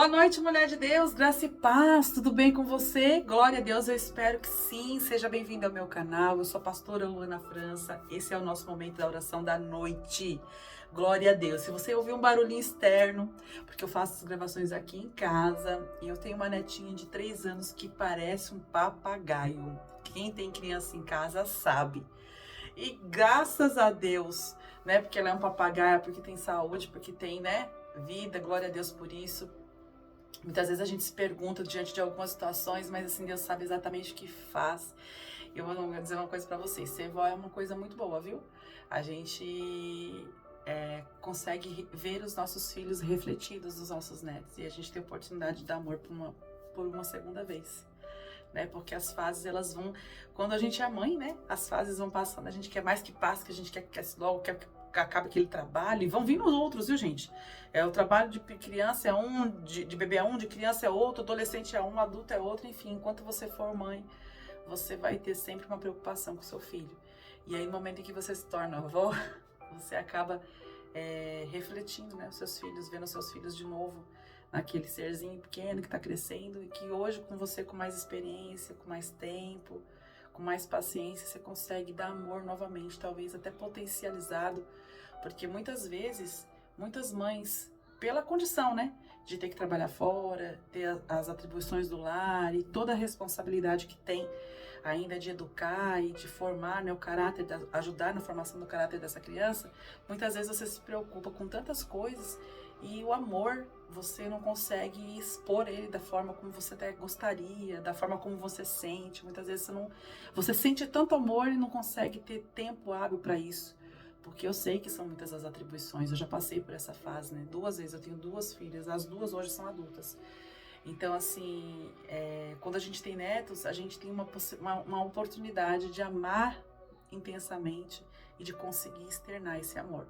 Boa noite, mulher de Deus, graça e paz, tudo bem com você? Glória a Deus, eu espero que sim, seja bem-vindo ao meu canal, eu sou a pastora Luana França, esse é o nosso momento da oração da noite, glória a Deus. Se você ouvir um barulhinho externo, porque eu faço as gravações aqui em casa, e eu tenho uma netinha de 3 anos que parece um papagaio, quem tem criança em casa sabe, e graças a Deus, né, porque ela é um papagaio, porque tem saúde, porque tem, né, vida, glória a Deus por isso. Muitas vezes a gente se pergunta diante de algumas situações, mas assim, Deus sabe exatamente o que faz. Eu vou dizer uma coisa pra vocês, ser vó é uma coisa muito boa, viu? A gente consegue ver os nossos filhos refletidos nos nossos netos, e a gente tem a oportunidade de dar amor por uma segunda vez, né? Porque as fases, elas vão, quando a gente é mãe, né? As fases vão passando, a gente quer mais que passe, que a gente quer logo, quer que acabe aquele trabalho, e vão vindo os outros, viu, gente? O trabalho de criança é um, de bebê é um, de criança é outro, adolescente é um, adulto é outro, enfim, enquanto você for mãe, você vai ter sempre uma preocupação com o seu filho. E aí, no momento em que você se torna avó, você acaba refletindo, né, os seus filhos, vendo os seus filhos de novo, naquele serzinho pequeno que está crescendo, e que hoje, com você, com mais experiência, com mais tempo, com mais paciência, você consegue dar amor novamente, talvez até potencializado, porque muitas vezes, muitas mães, pela condição, né, de ter que trabalhar fora, ter as atribuições do lar e toda a responsabilidade que tem ainda de educar e de formar, né, o caráter, ajudar na formação do caráter dessa criança, muitas vezes você se preocupa com tantas coisas e o amor, você não consegue expor ele da forma como você até gostaria, da forma como você sente. Muitas vezes você sente tanto amor e não consegue ter tempo hábil para isso. Porque eu sei que são muitas as atribuições, eu já passei por essa fase, né? 2 vezes, eu tenho 2 filhas, as 2 hoje são adultas. Então, assim, quando a gente tem netos, a gente tem uma oportunidade de amar intensamente e de conseguir externar esse amor.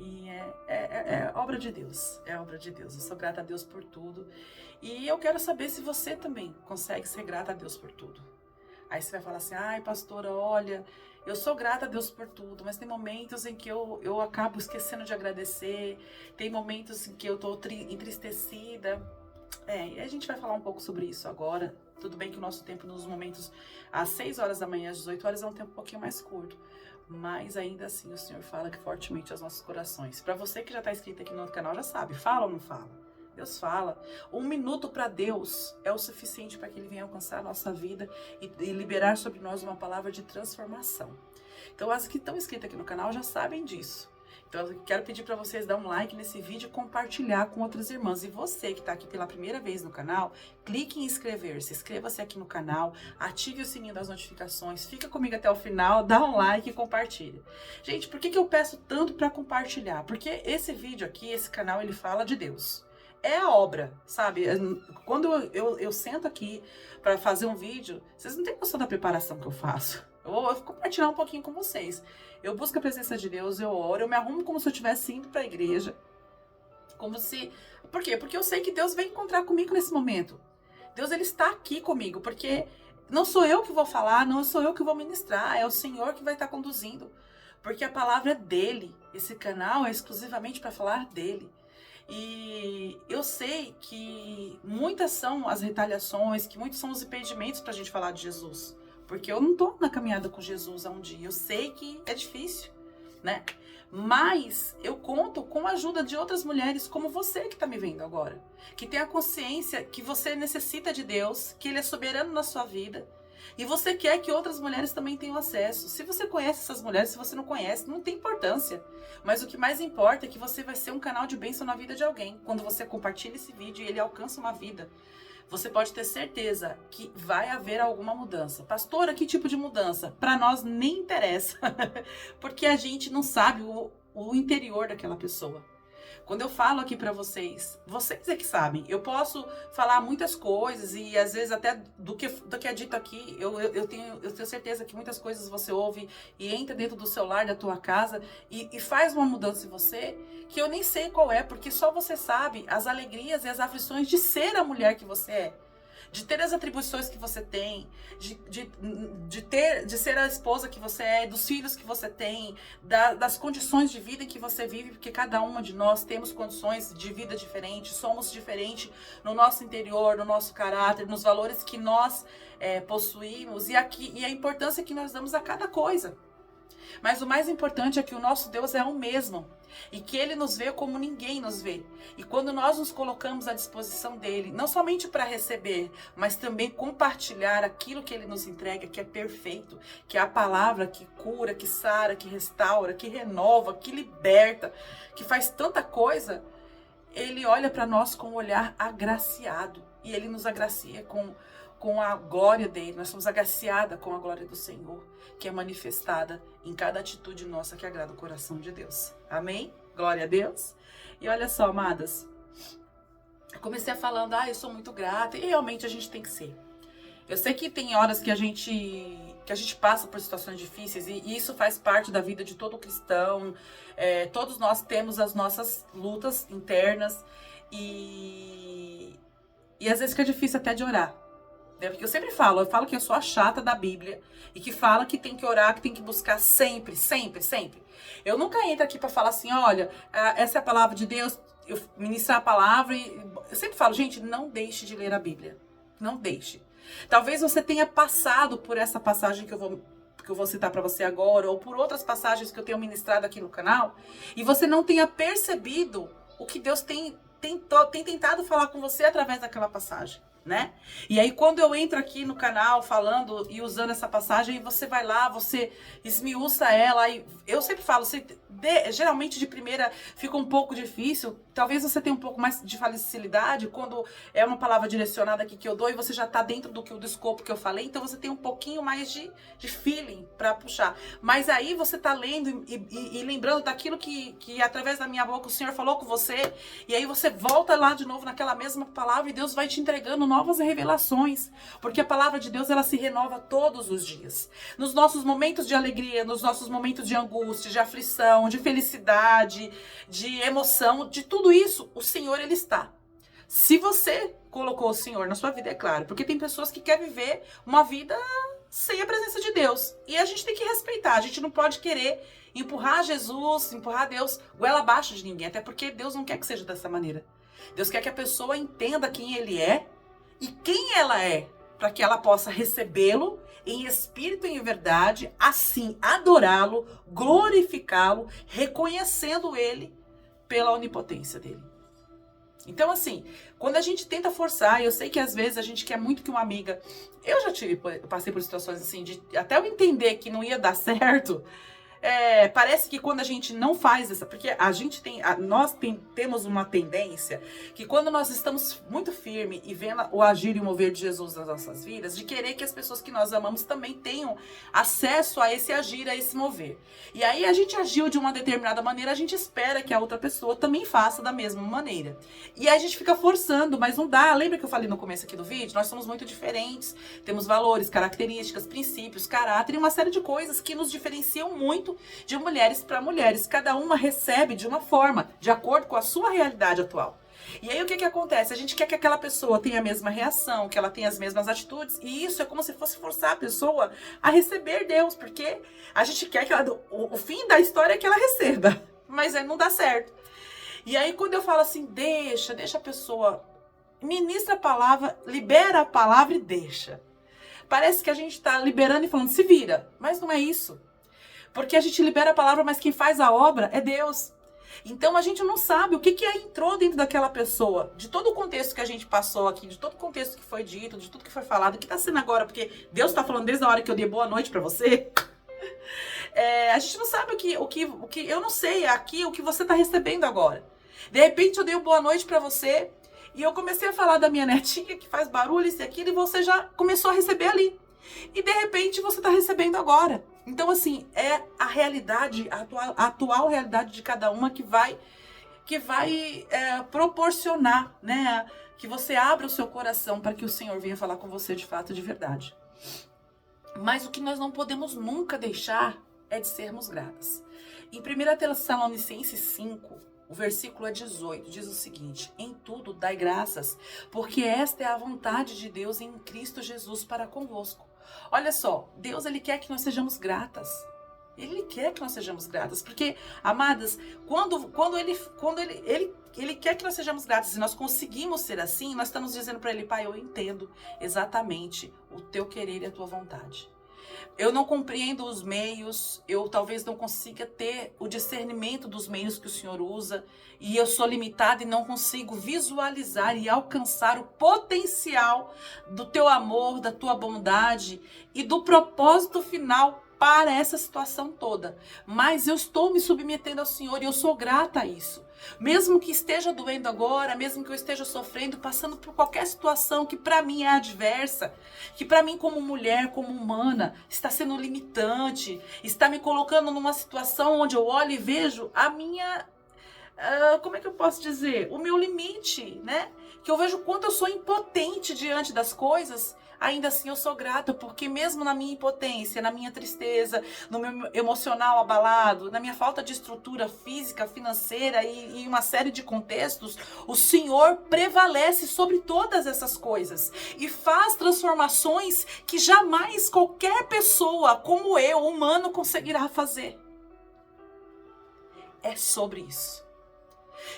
E é obra de Deus, é obra de Deus. Eu sou grata a Deus por tudo. E eu quero saber se você também consegue ser grata a Deus por tudo. Aí você vai falar assim, ai pastora, olha, eu sou grata a Deus por tudo, mas tem momentos em que eu acabo esquecendo de agradecer, tem momentos em que eu estou entristecida. E a gente vai falar um pouco sobre isso agora. Tudo bem que o nosso tempo nos momentos às 6 horas da manhã, às 18 horas, é um tempo um pouquinho mais curto. Mas ainda assim o Senhor fala que fortemente aos nossos corações. Para você que já está inscrito aqui no outro canal, já sabe, fala ou não fala? Deus fala. 1 minuto para Deus é o suficiente para que Ele venha alcançar a nossa vida e liberar sobre nós uma palavra de transformação. Então as que estão inscritas aqui no canal já sabem disso. Então eu quero pedir para vocês dar um like nesse vídeo e compartilhar com outras irmãs. E você que está aqui pela primeira vez no canal, clique em inscrever-se, inscreva-se aqui no canal, ative o sininho das notificações, fica comigo até o final, dá um like e compartilha. Gente, por que eu peço tanto para compartilhar? Porque esse vídeo aqui, esse canal, ele fala de Deus. É a obra, sabe? Quando eu sento aqui para fazer um vídeo, vocês não têm noção da preparação que eu faço. Eu vou compartilhar um pouquinho com vocês. Eu busco a presença de Deus, eu oro, eu me arrumo como se eu estivesse indo para a igreja. Como se... Por quê? Porque eu sei que Deus vem encontrar comigo nesse momento. Deus, Ele está aqui comigo, porque não sou eu que vou falar, não sou eu que vou ministrar, é o Senhor que vai estar conduzindo. Porque a palavra é dEle. Esse canal é exclusivamente para falar dEle. E eu sei que muitas são as retaliações, que muitos são os impedimentos para a gente falar de Jesus. Porque eu não estou na caminhada com Jesus há um dia. Eu sei que é difícil, né? Mas eu conto com a ajuda de outras mulheres como você que está me vendo agora. Que tem a consciência que você necessita de Deus, que Ele é soberano na sua vida. E você quer que outras mulheres também tenham acesso. Se você conhece essas mulheres, se você não conhece, não tem importância. Mas o que mais importa é que você vai ser um canal de bênção na vida de alguém. Quando você compartilha esse vídeo e ele alcança uma vida, você pode ter certeza que vai haver alguma mudança. Pastora, que tipo de mudança? Para nós nem interessa, porque a gente não sabe o interior daquela pessoa. Quando eu falo aqui para vocês é que sabem. Eu posso falar muitas coisas e às vezes até do que é dito aqui, eu tenho certeza que muitas coisas você ouve e entra dentro do seu lar, da tua casa e faz uma mudança em você que eu nem sei qual é, porque só você sabe as alegrias e as aflições de ser a mulher que você é. de ter as atribuições que você tem, de ser a esposa que você é, dos filhos que você tem, das condições de vida em que você vive, porque cada uma de nós temos condições de vida diferentes, somos diferentes no nosso interior, no nosso caráter, nos valores que nós possuímos e a importância que nós damos a cada coisa. Mas o mais importante é que o nosso Deus é o mesmo e que Ele nos vê como ninguém nos vê. E quando nós nos colocamos à disposição dEle, não somente para receber, mas também compartilhar aquilo que Ele nos entrega, que é perfeito, que é a palavra que cura, que sara, que restaura, que renova, que liberta, que faz tanta coisa, Ele olha para nós com um olhar agraciado e Ele nos agracia com a glória dele. Nós somos agraciadas com a glória do Senhor, que é manifestada em cada atitude nossa que agrada o coração de Deus. Amém? Glória a Deus. E olha só, amadas, eu comecei falando, eu sou muito grata, e realmente a gente tem que ser. Eu sei que tem horas que a gente passa por situações difíceis, e isso faz parte da vida de todo cristão. Todos nós temos as nossas lutas internas, e às vezes fica difícil até de orar. Porque eu sempre falo que eu sou a chata da Bíblia e que fala que tem que orar, que tem que buscar sempre, sempre, sempre. Eu nunca entro aqui para falar assim, olha, essa é a palavra de Deus, eu ministrar a palavra e eu sempre falo, gente, não deixe de ler a Bíblia. Não deixe. Talvez você tenha passado por essa passagem que eu vou citar para você agora, ou por outras passagens que eu tenho ministrado aqui no canal, e você não tenha percebido o que Deus tem tentado falar com você através daquela passagem. Né? E aí quando eu entro aqui no canal falando e usando essa passagem, você vai lá, você esmiuça ela, e eu sempre falo, geralmente de primeira fica um pouco difícil, talvez você tenha um pouco mais de facilidade quando é uma palavra direcionada aqui que eu dou e você já está dentro do escopo que eu falei, então você tem um pouquinho mais de feeling para puxar, mas aí você está lendo e lembrando daquilo que através da minha boca o Senhor falou com você, e aí você volta lá de novo naquela mesma palavra e Deus vai te entregando novas revelações, porque a palavra de Deus ela se renova todos os dias, nos nossos momentos de alegria, nos nossos momentos de angústia, de aflição, de felicidade, de emoção, de tudo isso, o Senhor ele está. Se você colocou o Senhor na sua vida, é claro, porque tem pessoas que querem viver uma vida sem a presença de Deus, e a gente tem que respeitar, a gente não pode querer empurrar Jesus, empurrar Deus goela abaixo de ninguém, até porque Deus não quer que seja dessa maneira. Deus quer que a pessoa entenda quem ele é e quem ela é, para que ela possa recebê-lo em espírito e em verdade, assim adorá-lo, glorificá-lo, reconhecendo ele pela onipotência dele. Então assim, quando a gente tenta forçar, eu sei que às vezes a gente quer muito que uma amiga, eu passei por situações assim, de até eu entender que não ia dar certo. Parece que quando a gente não faz essa, porque nós temos uma tendência que quando nós estamos muito firmes e vendo o agir e o mover de Jesus nas nossas vidas, de querer que as pessoas que nós amamos também tenham acesso a esse agir, a esse mover. E aí a gente agiu de uma determinada maneira, a gente espera que a outra pessoa também faça da mesma maneira. E aí a gente fica forçando, mas não dá. Lembra que eu falei no começo aqui do vídeo? Nós somos muito diferentes, temos valores, características, princípios, caráter e uma série de coisas que nos diferenciam muito de mulheres para mulheres. Cada uma recebe de uma forma, de acordo com a sua realidade atual. E aí o que acontece? A gente quer que aquela pessoa tenha a mesma reação, que ela tenha as mesmas atitudes, e isso é como se fosse forçar a pessoa a receber Deus, porque a gente quer que o fim da história é que ela receba, mas não dá certo. E aí quando eu falo assim, deixa a pessoa, ministra a palavra, libera a palavra e deixa. Parece que a gente está liberando e falando, se vira, mas não é isso. Porque a gente libera a palavra, mas quem faz a obra é Deus. Então a gente não sabe o que entrou dentro daquela pessoa, de todo o contexto que a gente passou aqui, de todo o contexto que foi dito, de tudo que foi falado, o que está sendo agora, porque Deus está falando desde a hora que eu dei boa noite para você. A gente não sabe o que eu não sei aqui, o que você está recebendo agora. De repente eu dei boa noite para você e eu comecei a falar da minha netinha que faz barulho, isso e aquilo, e você já começou a receber ali. E de repente você está recebendo agora. Então assim, é a realidade, a atual realidade de cada uma que vai proporcionar, né, que você abra o seu coração para que o Senhor venha falar com você de fato, de verdade. Mas o que nós não podemos nunca deixar é de sermos gratas. Em 1 Tessalonicenses 5, O versículo é 18, diz o seguinte: em tudo dai graças, porque esta é a vontade de Deus em Cristo Jesus para convosco. Olha só, Deus ele quer que nós sejamos gratas. Ele quer que nós sejamos gratas, porque, amadas, quando ele quer que nós sejamos gratas e nós conseguimos ser assim, nós estamos dizendo para ele: Pai, eu entendo exatamente o teu querer e a tua vontade. Eu não compreendo os meios, eu talvez não consiga ter o discernimento dos meios que o Senhor usa, e eu sou limitada e não consigo visualizar e alcançar o potencial do teu amor, da tua bondade e do propósito final para essa situação toda. Mas eu estou me submetendo ao Senhor e eu sou grata a isso. Mesmo que esteja doendo agora, mesmo que eu esteja sofrendo, passando por qualquer situação que para mim é adversa, que para mim como mulher, como humana, está sendo limitante, está me colocando numa situação onde eu olho e vejo a minha, como é que eu posso dizer? O meu limite, né? Que eu vejo o quanto eu sou impotente diante das coisas. Ainda assim eu sou grata, porque mesmo na minha impotência, na minha tristeza, no meu emocional abalado, na minha falta de estrutura física, financeira e uma série de contextos, o Senhor prevalece sobre todas essas coisas e faz transformações que jamais qualquer pessoa como eu, humano, conseguirá fazer. É sobre isso.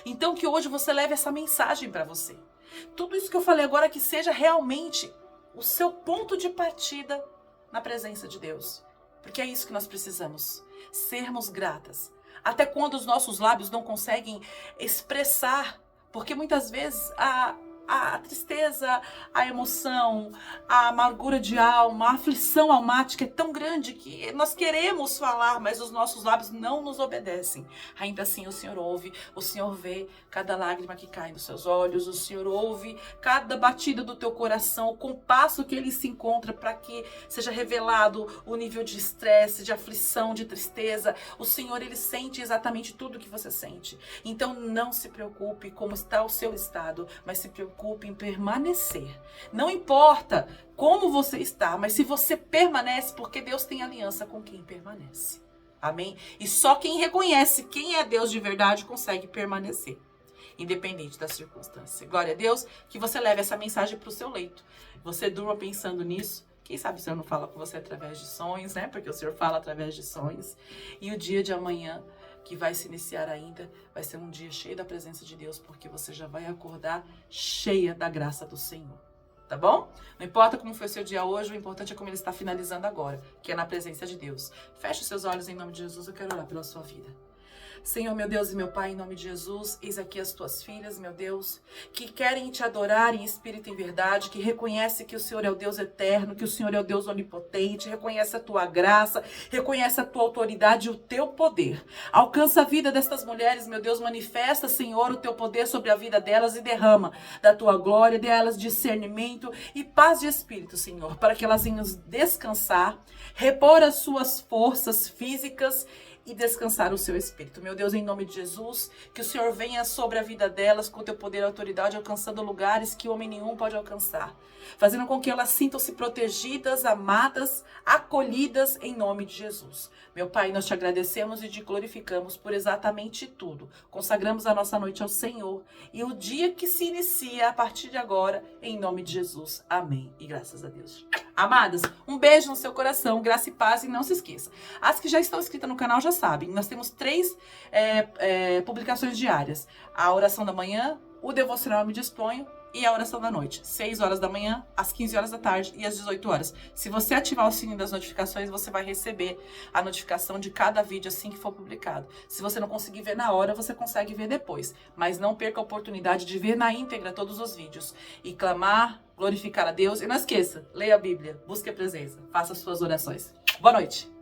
Então que hoje você leve essa mensagem para você. Tudo isso que eu falei agora que seja realmente o seu ponto de partida na presença de Deus. Porque é isso que nós precisamos. Sermos gratas. Até quando os nossos lábios não conseguem expressar. Porque muitas vezes a tristeza, a emoção, a amargura de alma, a aflição almática é tão grande que nós queremos falar, mas os nossos lábios não nos obedecem. Ainda assim o Senhor ouve, o Senhor vê cada lágrima que cai dos seus olhos, o Senhor ouve cada batida do teu coração, o compasso que ele se encontra para que seja revelado o nível de estresse, de aflição, de tristeza. O Senhor, ele sente exatamente tudo que você sente. Então não se preocupe como está o seu estado, mas se preocupe em permanecer. Não importa como você está, mas se você permanece, porque Deus tem aliança com quem permanece. Amém? E só quem reconhece quem é Deus de verdade consegue permanecer, independente da circunstância. Glória a Deus, que você leve essa mensagem para o seu leito. Você durma pensando nisso. Quem sabe o Senhor não fala com você através de sonhos, né? Porque o Senhor fala através de sonhos. E o dia de amanhã, que vai se iniciar ainda, vai ser um dia cheio da presença de Deus, porque você já vai acordar cheia da graça do Senhor. Tá bom? Não importa como foi o seu dia hoje, o importante é como ele está finalizando agora, que é na presença de Deus. Feche os seus olhos em nome de Jesus, eu quero orar pela sua vida. Senhor, meu Deus e meu Pai, em nome de Jesus, eis aqui as tuas filhas, meu Deus, que querem te adorar em espírito e em verdade, que reconhece que o Senhor é o Deus eterno, que o Senhor é o Deus onipotente, reconhece a tua graça, reconhece a tua autoridade e o teu poder. Alcança a vida destas mulheres, meu Deus, manifesta, Senhor, o teu poder sobre a vida delas e derrama da tua glória, dê a elas discernimento e paz de espírito, Senhor, para que elas venham descansar, repor as suas forças físicas e descansar o seu espírito. Meu Deus, em nome de Jesus, que o Senhor venha sobre a vida delas com o teu poder e autoridade, alcançando lugares que homem nenhum pode alcançar, fazendo com que elas sintam-se protegidas, amadas, acolhidas em nome de Jesus. Meu Pai, nós te agradecemos e te glorificamos por exatamente tudo. Consagramos a nossa noite ao Senhor e o dia que se inicia a partir de agora, em nome de Jesus. Amém. E graças a Deus. Amadas, um beijo no seu coração, graça e paz, e não se esqueça. As que já estão inscritas no canal já sabem, nós temos 3 publicações diárias. A oração da manhã, o devocional Me Disponho e a oração da noite. 6 horas da manhã, às 15 horas da tarde e às 18 horas. Se você ativar o sininho das notificações, você vai receber a notificação de cada vídeo assim que for publicado. Se você não conseguir ver na hora, você consegue ver depois. Mas não perca a oportunidade de ver na íntegra todos os vídeos. E clamar, glorificar a Deus. E não esqueça, leia a Bíblia, busque a presença, faça as suas orações. Boa noite!